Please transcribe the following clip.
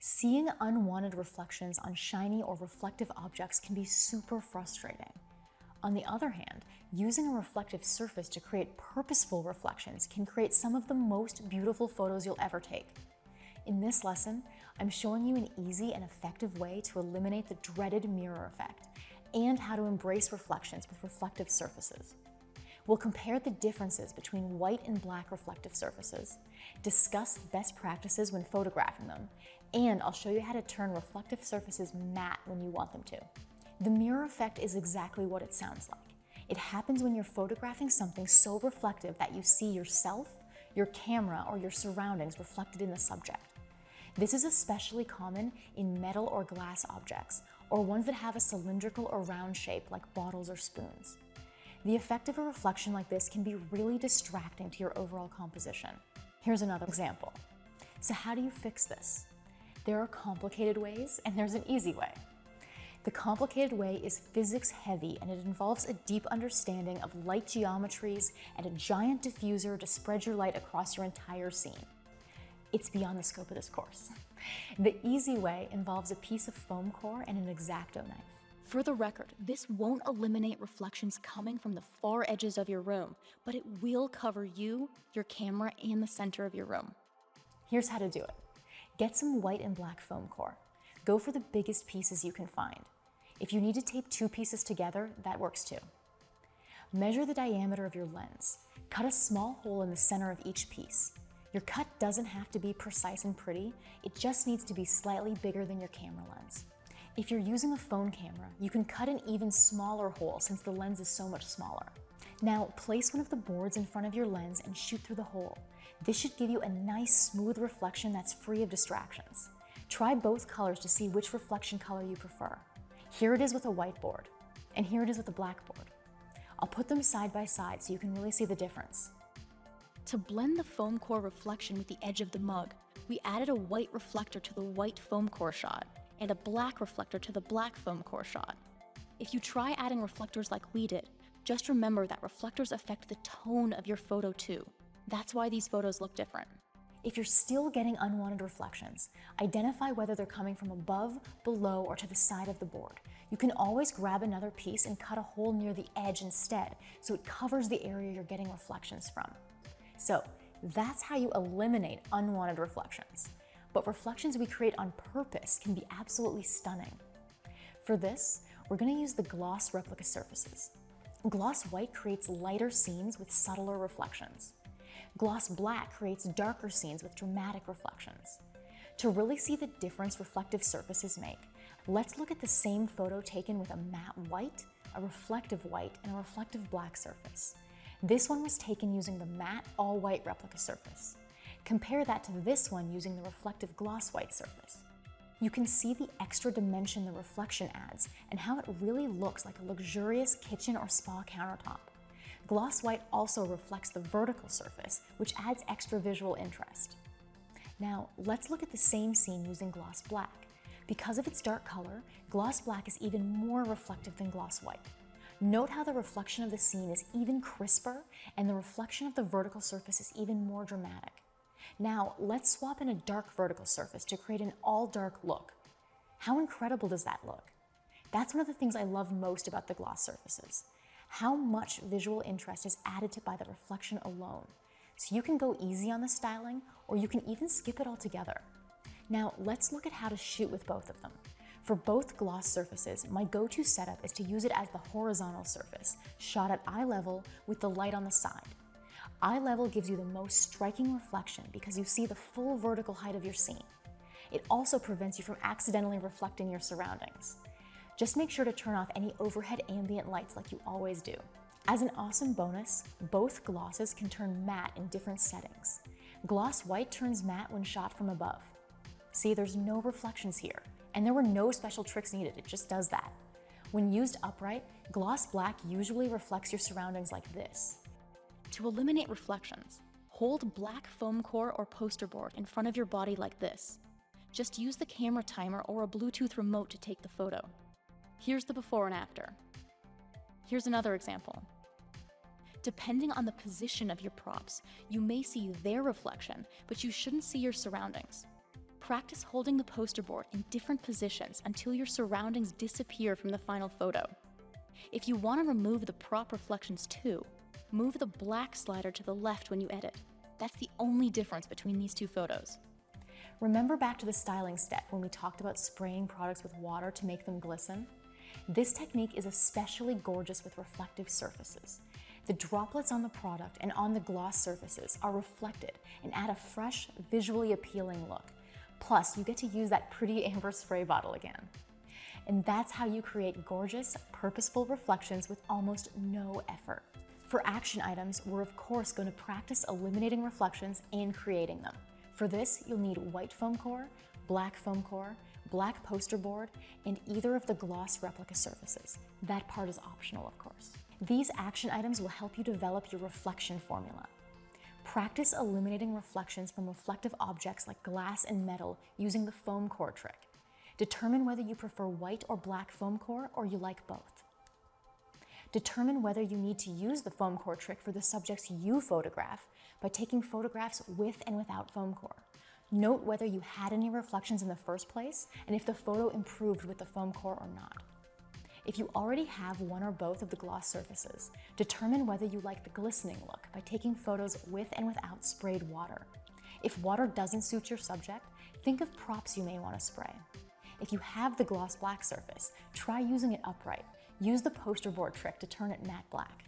Seeing unwanted reflections on shiny or reflective objects can be super frustrating. On the other hand, using a reflective surface to create purposeful reflections can create some of the most beautiful photos you'll ever take. In this lesson, I'm showing you an easy and effective way to eliminate the dreaded mirror effect and how to embrace reflections with reflective surfaces. We'll compare the differences between white and black reflective surfaces, discuss the best practices when photographing them, and I'll show you how to turn reflective surfaces matte when you want them to. The mirror effect is exactly what it sounds like. It happens when you're photographing something so reflective that you see yourself, your camera, or your surroundings reflected in the subject. This is especially common in metal or glass objects, or ones that have a cylindrical or round shape like bottles or spoons. The effect of a reflection like this can be really distracting to your overall composition. Here's another example. So how do you fix this? There are complicated ways and there's an easy way. The complicated way is physics heavy and it involves a deep understanding of light geometries and a giant diffuser to spread your light across your entire scene. It's beyond the scope of this course. The easy way involves a piece of foam core and an X-Acto knife. For the record, this won't eliminate reflections coming from the far edges of your room, but it will cover you, your camera, and the center of your room. Here's how to do it. Get some white and black foam core. Go for the biggest pieces you can find. If you need to tape two pieces together, that works too. Measure the diameter of your lens. Cut a small hole in the center of each piece. Your cut doesn't have to be precise and pretty, it just needs to be slightly bigger than your camera lens. If you're using a phone camera, you can cut an even smaller hole since the lens is so much smaller. Now, place one of the boards in front of your lens and shoot through the hole. This should give you a nice, smooth reflection that's free of distractions. Try both colors to see which reflection color you prefer. Here it is with a white board, and here it is with a black board. I'll put them side by side so you can really see the difference. To blend the foam core reflection with the edge of the mug, we added a white reflector to the white foam core shot and a black reflector to the black foam core shot. If you try adding reflectors like we did, just remember that reflectors affect the tone of your photo too. That's why these photos look different. If you're still getting unwanted reflections, identify whether they're coming from above, below, or to the side of the board. You can always grab another piece and cut a hole near the edge instead, so it covers the area you're getting reflections from. So that's how you eliminate unwanted reflections. But reflections we create on purpose can be absolutely stunning. For this, we're going to use the gloss replica surfaces. Gloss white creates lighter scenes with subtler reflections. Gloss black creates darker scenes with dramatic reflections. To really see the difference reflective surfaces make, let's look at the same photo taken with a matte white, a reflective white, and a reflective black surface. This one was taken using the matte all-white replica surface. Compare that to this one using the reflective gloss white surface. You can see the extra dimension the reflection adds and how it really looks like a luxurious kitchen or spa countertop. Gloss white also reflects the vertical surface, which adds extra visual interest. Now, let's look at the same scene using gloss black. Because of its dark color, gloss black is even more reflective than gloss white. Note how the reflection of the scene is even crisper and the reflection of the vertical surface is even more dramatic. Now, let's swap in a dark vertical surface to create an all-dark look. How incredible does that look? That's one of the things I love most about the gloss surfaces. How much visual interest is added to by the reflection alone. So you can go easy on the styling, or you can even skip it altogether. Now, let's look at how to shoot with both of them. For both gloss surfaces, my go-to setup is to use it as the horizontal surface, shot at eye level with the light on the side. Eye level gives you the most striking reflection because you see the full vertical height of your scene. It also prevents you from accidentally reflecting your surroundings. Just make sure to turn off any overhead ambient lights like you always do. As an awesome bonus, both glosses can turn matte in different settings. Gloss white turns matte when shot from above. See, there's no reflections here, and there were no special tricks needed, it just does that. When used upright, gloss black usually reflects your surroundings like this. To eliminate reflections, hold black foam core or poster board in front of your body like this. Just use the camera timer or a Bluetooth remote to take the photo. Here's the before and after. Here's another example. Depending on the position of your props, you may see their reflection, but you shouldn't see your surroundings. Practice holding the poster board in different positions until your surroundings disappear from the final photo. If you want to remove the prop reflections too, move the black slider to the left when you edit. That's the only difference between these two photos. Remember back to the styling step when we talked about spraying products with water to make them glisten? This technique is especially gorgeous with reflective surfaces. The droplets on the product and on the gloss surfaces are reflected and add a fresh, visually appealing look. Plus, you get to use that pretty amber spray bottle again. And that's how you create gorgeous, purposeful reflections with almost no effort. For action items, we're of course going to practice eliminating reflections and creating them. For this, you'll need white foam core, black foam core, black poster board, and either of the gloss replica surfaces. That part is optional, of course. These action items will help you develop your reflection formula. Practice eliminating reflections from reflective objects like glass and metal using the foam core trick. Determine whether you prefer white or black foam core or you like both. Determine whether you need to use the foam core trick for the subjects you photograph by taking photographs with and without foam core. Note whether you had any reflections in the first place and if the photo improved with the foam core or not. If you already have one or both of the gloss surfaces, determine whether you like the glistening look by taking photos with and without sprayed water. If water doesn't suit your subject, think of props you may want to spray. If you have the gloss black surface, try using it upright. Use the poster board trick to turn it matte black.